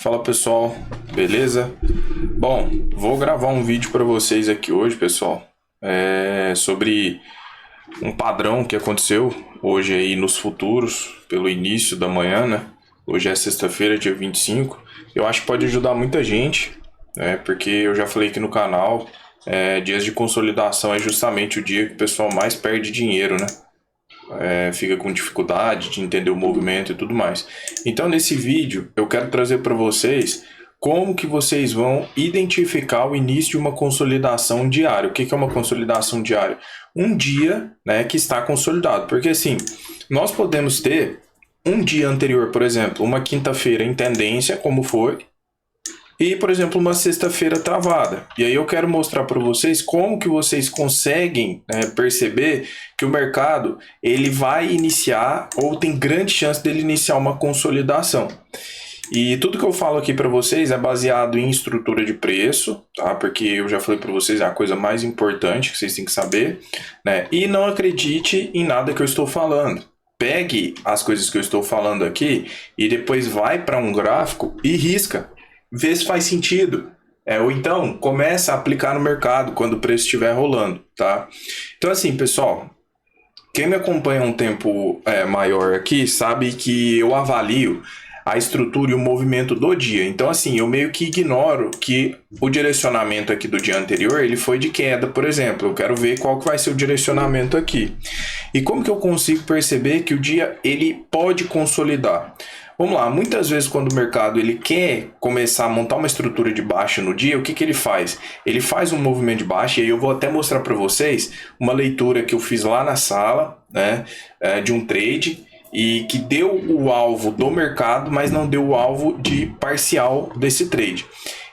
Fala pessoal, beleza? Bom, vou gravar um vídeo para vocês aqui hoje, pessoal, sobre um padrão que aconteceu hoje aí nos futuros, pelo início da manhã, né? Hoje é sexta-feira, dia 25. Eu acho que pode ajudar muita gente, né? Porque eu já falei aqui no canal, dias de consolidação é justamente o dia que o pessoal mais perde dinheiro, né? Fica com dificuldade de entender o movimento e tudo mais. Então nesse vídeo eu quero trazer para vocês como que vocês vão identificar o início de uma consolidação diária. O que é uma consolidação diária? Um dia, né, que está consolidado. Porque assim, nós podemos ter um dia anterior, por exemplo, uma quinta-feira em tendência, como foi, e, por exemplo, uma sexta-feira travada. E aí eu quero mostrar para vocês como que vocês conseguem perceber que o mercado ele vai iniciar ou tem grande chance dele iniciar uma consolidação. E tudo que eu falo aqui para vocês é baseado em estrutura de preço, tá? Porque eu já falei para vocês, é a coisa mais importante que vocês têm que saber, né? E não acredite em nada que eu estou falando. Pegue as coisas que eu estou falando aqui e depois vai para um gráfico e risca. Vê se faz sentido. Ou então, começa a aplicar no mercado quando o preço estiver rolando, tá? Então assim, pessoal, quem me acompanha um tempo maior aqui sabe que eu avalio a estrutura e o movimento do dia. Então assim, eu meio que ignoro que o direcionamento aqui do dia anterior, ele foi de queda, por exemplo. Eu quero ver qual que vai ser o direcionamento aqui. E como que eu consigo perceber que o dia ele pode consolidar? Vamos lá, muitas vezes quando o mercado ele quer começar a montar uma estrutura de baixa no dia, o que ele faz? Ele faz um movimento de baixa, e aí eu vou até mostrar para vocês uma leitura que eu fiz lá na sala, né, de um trade, e que deu o alvo do mercado, mas não deu o alvo de parcial desse trade.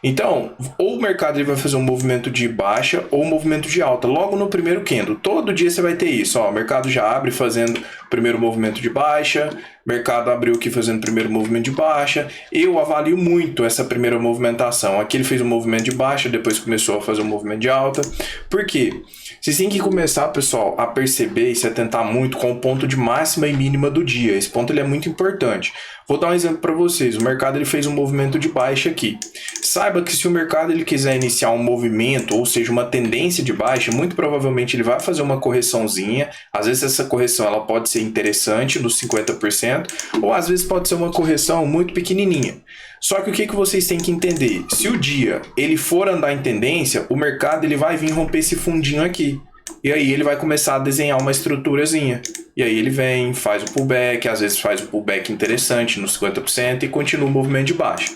Então, ou o mercado ele vai fazer um movimento de baixa ou um movimento de alta, logo no primeiro candle. Todo dia você vai ter isso, ó, o mercado já abre fazendo o primeiro movimento de baixa, o mercado abriu aqui fazendo o primeiro movimento de baixa. Eu avalio muito essa primeira movimentação. Aqui ele fez um movimento de baixa, depois começou a fazer um movimento de alta. Por quê? Vocês têm que começar, pessoal, a perceber e se atentar muito com o ponto de máxima e mínima do dia. Esse ponto ele é muito importante. Vou dar um exemplo para vocês. O mercado ele fez um movimento de baixa aqui. Saiba que se o mercado ele quiser iniciar um movimento, ou seja, uma tendência de baixa, muito provavelmente ele vai fazer uma correçãozinha. Às vezes essa correção ela pode ser interessante nos 50%, ou às vezes pode ser uma correção muito pequenininha. Só que o que vocês têm que entender? Se o dia ele for andar em tendência, o mercado ele vai vir romper esse fundinho aqui. E aí ele vai começar a desenhar uma estruturazinha. E aí ele vem, faz o pullback, às vezes faz um pullback interessante nos 50% e continua o movimento de baixa.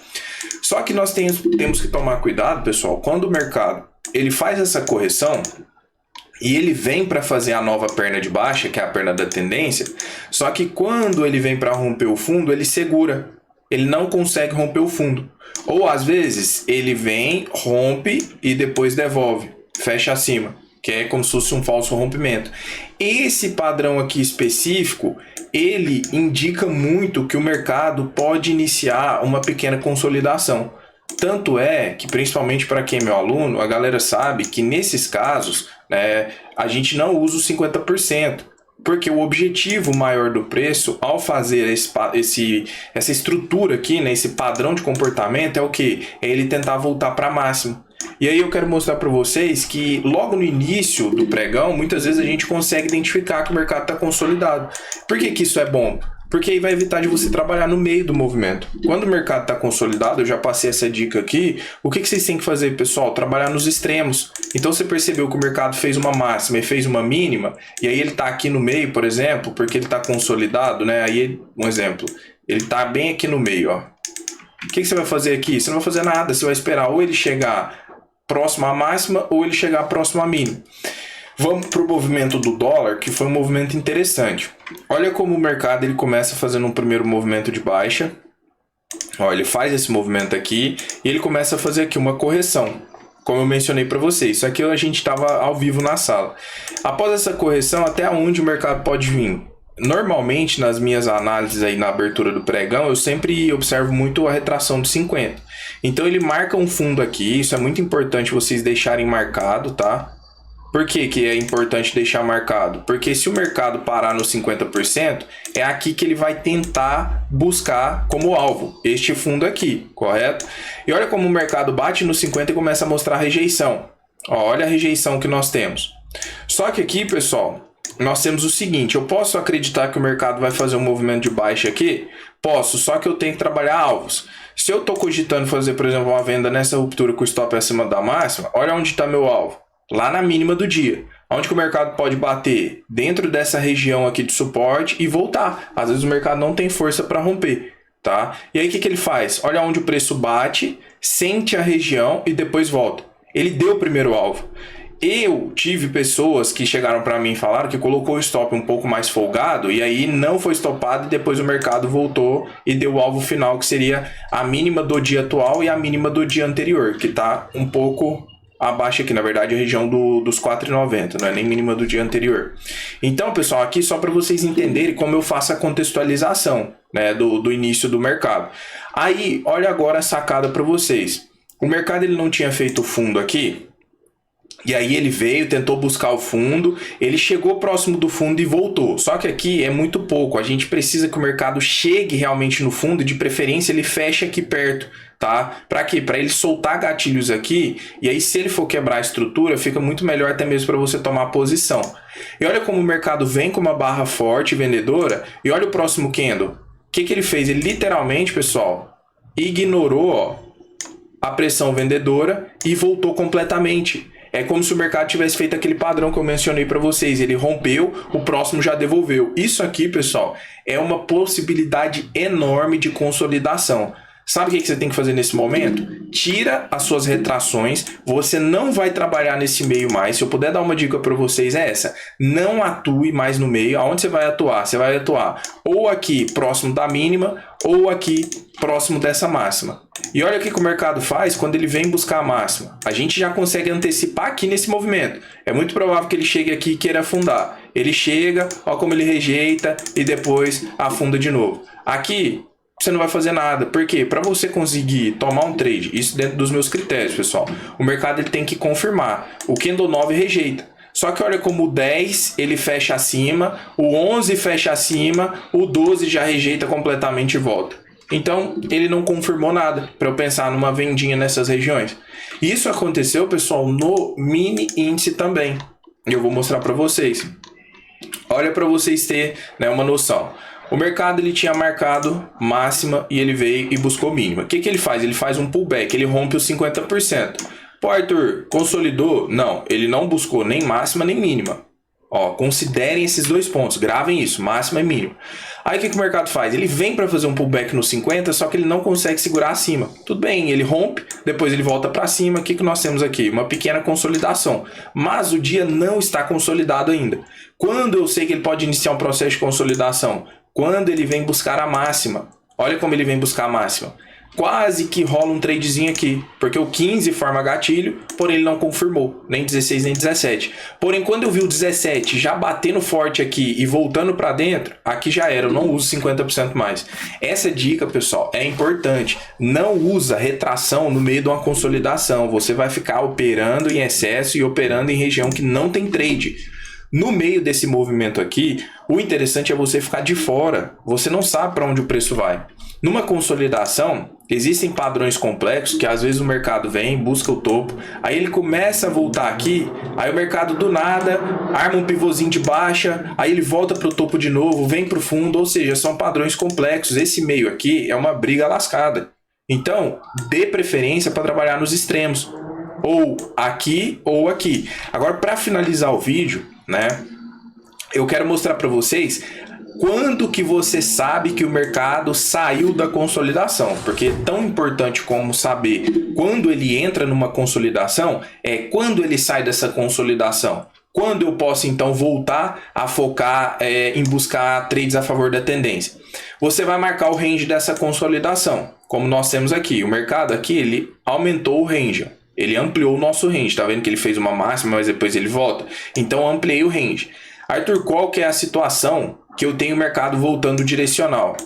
Só que nós temos que tomar cuidado, pessoal, quando o mercado ele faz essa correção e ele vem para fazer a nova perna de baixa, que é a perna da tendência, só que quando ele vem para romper o fundo, ele segura. Ele não consegue romper o fundo. Ou às vezes ele vem, rompe e depois devolve, fecha acima, que é como se fosse um falso rompimento. Esse padrão aqui específico, ele indica muito que o mercado pode iniciar uma pequena consolidação. Tanto é que, principalmente para quem é meu aluno, a galera sabe que nesses casos, né, a gente não usa os 50%. Porque o objetivo maior do preço, ao fazer essa estrutura aqui, né, esse padrão de comportamento, é o que? É ele tentar voltar para máximo. E aí eu quero mostrar para vocês que logo no início do pregão, muitas vezes a gente consegue identificar que o mercado está consolidado. Por que isso é bom? Porque aí vai evitar de você trabalhar no meio do movimento. Quando o mercado está consolidado, eu já passei essa dica aqui, o que vocês têm que fazer, pessoal? Trabalhar nos extremos. Então você percebeu que o mercado fez uma máxima e fez uma mínima, e aí ele está aqui no meio, por exemplo, porque ele está consolidado, né? Aí, um exemplo, ele está bem aqui no meio, ó. O que você vai fazer aqui? Você não vai fazer nada, você vai esperar ou ele chegar próximo à máxima ou ele chegar próximo à mínima. Vamos para o movimento do dólar, que foi um movimento interessante. Olha como o mercado ele começa fazendo um primeiro movimento de baixa. Ó, ele faz esse movimento aqui e ele começa a fazer aqui uma correção. Como eu mencionei para vocês, isso aqui a gente estava ao vivo na sala. Após essa correção, até onde o mercado pode vir? Normalmente, nas minhas análises aí na abertura do pregão, eu sempre observo muito a retração de 50. Então ele marca um fundo aqui, isso é muito importante vocês deixarem marcado, tá? Por que que é importante deixar marcado? Porque se o mercado parar no 50%, é aqui que ele vai tentar buscar como alvo este fundo aqui, correto? E olha como o mercado bate no 50 e começa a mostrar rejeição. Ó, olha a rejeição que nós temos. Só que aqui, pessoal, nós temos o seguinte: eu posso acreditar que o mercado vai fazer um movimento de baixa aqui? Posso, só que eu tenho que trabalhar alvos. Se eu estou cogitando fazer, por exemplo, uma venda nessa ruptura com o stop acima da máxima, olha onde está meu alvo. Lá na mínima do dia. Onde que o mercado pode bater? Dentro dessa região aqui de suporte e voltar. Às vezes o mercado não tem força para romper, tá? E aí o que que ele faz? Olha onde o preço bate, sente a região e depois volta. Ele deu o primeiro alvo. Eu tive pessoas que chegaram para mim e falaram que colocou o stop um pouco mais folgado e aí não foi stopado e depois o mercado voltou e deu o alvo final, que seria a mínima do dia atual e a mínima do dia anterior, que está um pouco abaixo aqui, na verdade, a região dos 4,90, não é nem mínima do dia anterior. Então, pessoal, aqui só para vocês entenderem como eu faço a contextualização, né, do início do mercado. Aí, olha agora a sacada para vocês. O mercado ele não tinha feito fundo aqui, e aí ele veio, tentou buscar o fundo, ele chegou próximo do fundo e voltou. Só que aqui é muito pouco, a gente precisa que o mercado chegue realmente no fundo e de preferência ele feche aqui perto, tá? Para quê? Para ele soltar gatilhos aqui, e aí se ele for quebrar a estrutura, fica muito melhor até mesmo para você tomar posição. E olha como o mercado vem com uma barra forte vendedora, e olha o próximo candle. O que que ele fez? Ele literalmente, pessoal, ignorou, ó, a pressão vendedora e voltou completamente. É como se o mercado tivesse feito aquele padrão que eu mencionei para vocês. Ele rompeu, o próximo já devolveu. Isso aqui, pessoal, é uma possibilidade enorme de consolidação. Sabe o que você tem que fazer nesse momento? Tira as suas retrações. Você não vai trabalhar nesse meio mais. Se eu puder dar uma dica para vocês é essa. Não atue mais no meio. Aonde você vai atuar? Você vai atuar ou aqui próximo da mínima ou aqui próximo dessa máxima. E olha o que o mercado faz quando ele vem buscar a máxima. A gente já consegue antecipar aqui nesse movimento. É muito provável que ele chegue aqui e queira afundar. Ele chega, olha como ele rejeita e depois afunda de novo. Aqui você não vai fazer nada. Por quê? Para você conseguir tomar um trade, isso dentro dos meus critérios, pessoal, o mercado ele tem que confirmar. O candle 9 rejeita. Só que olha como o 10 ele fecha acima, o 11 fecha acima, o 12 já rejeita completamente e volta. Então, ele não confirmou nada para eu pensar numa vendinha nessas regiões. Isso aconteceu, pessoal, no mini índice também. Eu vou mostrar para vocês. Olha para vocês terem, né, uma noção. O mercado ele tinha marcado máxima e ele veio e buscou mínima. O que que ele faz? Ele faz um pullback, ele rompe os 50%. Pô, Arthur, consolidou? Não, ele não buscou nem máxima nem mínima. Ó, considerem esses dois pontos, gravem isso, máxima e mínima. Aí o que o mercado faz? Ele vem para fazer um pullback no 50, só que ele não consegue segurar acima. Tudo bem, ele rompe, depois ele volta para cima. O que nós temos aqui? Uma pequena consolidação. Mas o dia não está consolidado ainda. Quando eu sei que ele pode iniciar um processo de consolidação? Quando ele vem buscar a máxima. Olha como ele vem buscar a máxima. Quase que rola um tradezinho aqui, porque o 15 forma gatilho, porém ele não confirmou, nem 16 nem 17. Porém, quando eu vi o 17 já batendo forte aqui e voltando para dentro, aqui já era, eu não uso 50% mais. Essa dica, pessoal, é importante. Não usa retração no meio de uma consolidação, você vai ficar operando em excesso e operando em região que não tem trade. No meio desse movimento aqui, o interessante é você ficar de fora, você não sabe para onde o preço vai. Numa consolidação, existem padrões complexos que às vezes o mercado vem, busca o topo, aí ele começa a voltar aqui, aí o mercado do nada arma um pivôzinho de baixa, aí ele volta para o topo de novo, vem para o fundo, ou seja, são padrões complexos. Esse meio aqui é uma briga lascada. Então, dê preferência para trabalhar nos extremos, ou aqui ou aqui. Agora, para finalizar o vídeo, né, eu quero mostrar para vocês quando que você sabe que o mercado saiu da consolidação, porque é tão importante como saber quando ele entra numa consolidação é quando ele sai dessa consolidação. Quando eu posso então voltar a focar em buscar trades a favor da tendência. Você vai marcar o range dessa consolidação, como nós temos aqui. O mercado aqui ele aumentou o range, ele ampliou o nosso range. Tá vendo que ele fez uma máxima, mas depois ele volta? Então ampliei o range. Arthur, qual que é a situação que eu tenho o mercado voltando direcional?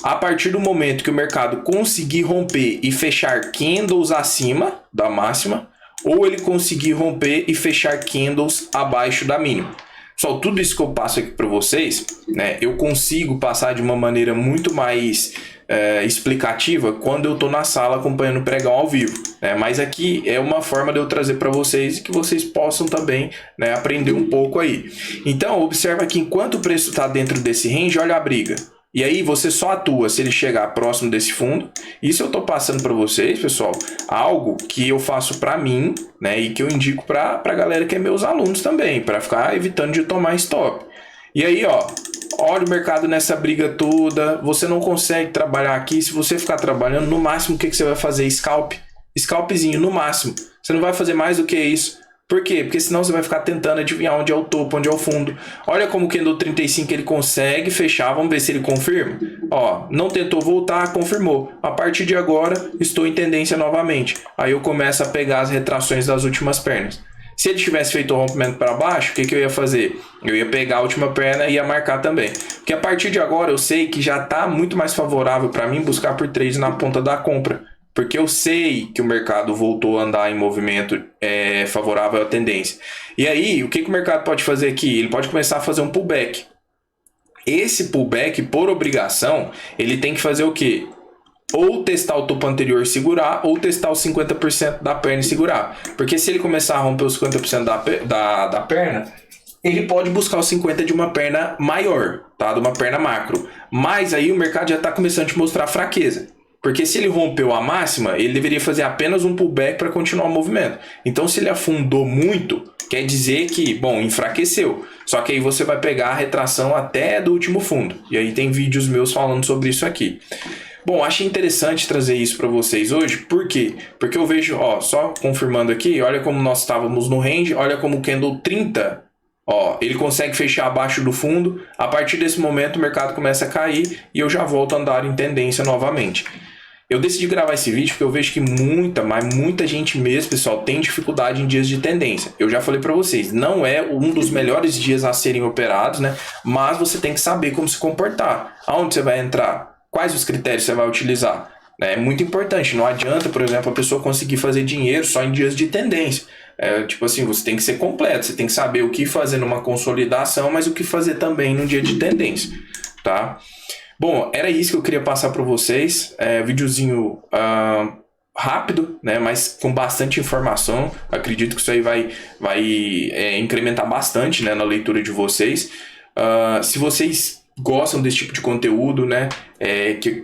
A partir do momento que o mercado conseguir romper e fechar candles acima da máxima, ou ele conseguir romper e fechar candles abaixo da mínima. Só tudo isso que eu passo aqui para vocês, né, eu consigo passar de uma maneira muito mais explicativa quando eu estou na sala acompanhando o pregão ao vivo, né? Mas aqui é uma forma de eu trazer para vocês e que vocês possam também, né, aprender um pouco aí. Então observa que enquanto o preço está dentro desse range, olha a briga. E aí você só atua se ele chegar próximo desse fundo. Isso eu estou passando para vocês, pessoal, algo que eu faço para mim, né, e que eu indico para a galera que é meus alunos também, para ficar evitando de tomar stop. E aí, ó, olha o mercado nessa briga toda, você não consegue trabalhar aqui. Se você ficar trabalhando, no máximo o que você vai fazer? Scalpzinho, no máximo. Você não vai fazer mais do que isso. Por quê? Porque senão você vai ficar tentando adivinhar onde é o topo, onde é o fundo. Olha como o candle 35 ele consegue fechar, vamos ver se ele confirma. Ó, não tentou voltar, confirmou. A partir de agora, estou em tendência novamente. Aí eu começo a pegar as retrações das últimas pernas. Se ele tivesse feito o rompimento para baixo, o que eu ia fazer? Eu ia pegar a última perna e ia marcar também. Porque a partir de agora eu sei que já está muito mais favorável para mim buscar por trade na ponta da compra. Porque eu sei que o mercado voltou a andar em movimento favorável à tendência. E aí, o que o mercado pode fazer aqui? Ele pode começar a fazer um pullback. Esse pullback, por obrigação, ele tem que fazer o quê? Ou testar o topo anterior e segurar, ou testar os 50% da perna e segurar. Porque se ele começar a romper os 50% da perna, ele pode buscar os 50% de uma perna maior, tá? De uma perna macro. Mas aí o mercado já está começando a te mostrar fraqueza. Porque se ele rompeu a máxima, ele deveria fazer apenas um pullback para continuar o movimento. Então, se ele afundou muito, quer dizer que, bom, enfraqueceu. Só que aí você vai pegar a retração até do último fundo. E aí tem vídeos meus falando sobre isso aqui. Bom, achei interessante trazer isso para vocês hoje. Por quê? Porque eu vejo, ó, só confirmando aqui, olha como nós estávamos no range, olha como o candle 30, ó, ele consegue fechar abaixo do fundo. A partir desse momento o mercado começa a cair e eu já volto a andar em tendência novamente. Eu decidi gravar esse vídeo porque eu vejo que muita gente mesmo, pessoal, tem dificuldade em dias de tendência. Eu já falei para vocês, não é um dos melhores dias a serem operados, né? Mas você tem que saber como se comportar. Aonde você vai entrar? Quais os critérios você vai utilizar? É muito importante. Não adianta, por exemplo, a pessoa conseguir fazer dinheiro só em dias de tendência. Tipo assim, você tem que ser completo. Você tem que saber o que fazer numa consolidação, mas o que fazer também no dia de tendência, tá? Bom, era isso que eu queria passar para vocês. Videozinho rápido, né, mas com bastante informação. Acredito que isso aí vai incrementar bastante, né, na leitura de vocês. Se vocês gostam desse tipo de conteúdo, né,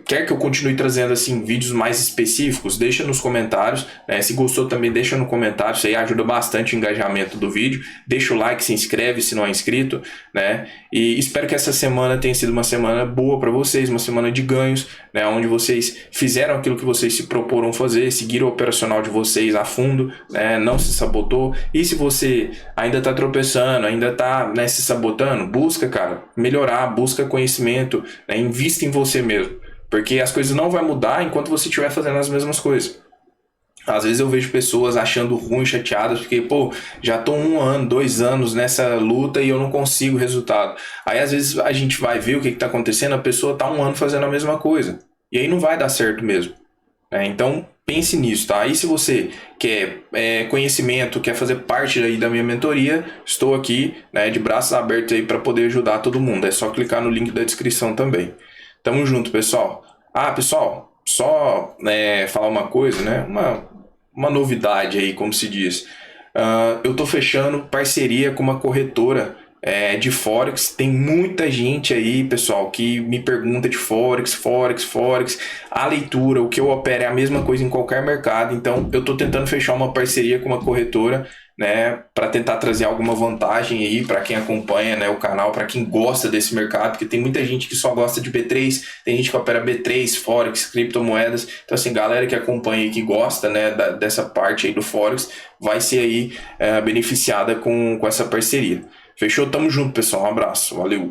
quer que eu continue trazendo assim vídeos mais específicos, deixa nos comentários, né? Se gostou também deixa no comentário, isso aí ajuda bastante o engajamento do vídeo. Deixa o like, se inscreve se não é inscrito, né? E espero que essa semana tenha sido uma semana boa para vocês, uma semana de ganhos, né, onde vocês fizeram aquilo que vocês se proporam fazer, seguiram o operacional de vocês a fundo, né, não se sabotou. E se você ainda está tropeçando, ainda está, né, se sabotando, busca, cara, melhorar, busca conhecimento, né, invista em você mesmo, porque as coisas não vão mudar enquanto você estiver fazendo as mesmas coisas. Às vezes eu vejo pessoas achando ruim, chateadas, porque, pô, já tô 1 ano, 2 anos nessa luta e eu não consigo resultado. Aí às vezes a gente vai ver o que tá acontecendo, a pessoa tá 1 ano fazendo a mesma coisa. E aí não vai dar certo mesmo. Então pense nisso, tá? Aí se você quer conhecimento, quer fazer parte aí da minha mentoria, estou aqui, né, de braços abertos aí para poder ajudar todo mundo. É só clicar no link da descrição também. Tamo junto, pessoal. Pessoal, só falar uma coisa, né? Uma novidade aí, como se diz. Eu tô fechando parceria com uma corretora de Forex. Tem muita gente aí, pessoal, que me pergunta de Forex. A leitura, o que eu opero é a mesma coisa em qualquer mercado. Então, eu tô tentando fechar uma parceria com uma corretora, né, para tentar trazer alguma vantagem aí para quem acompanha, né, o canal, para quem gosta desse mercado, porque tem muita gente que só gosta de B3, tem gente que opera B3, Forex, criptomoedas. Então assim, galera que acompanha e que gosta, né, dessa parte aí do Forex, vai ser aí beneficiada com essa parceria. Fechou? Tamo junto, pessoal. Um abraço. Valeu.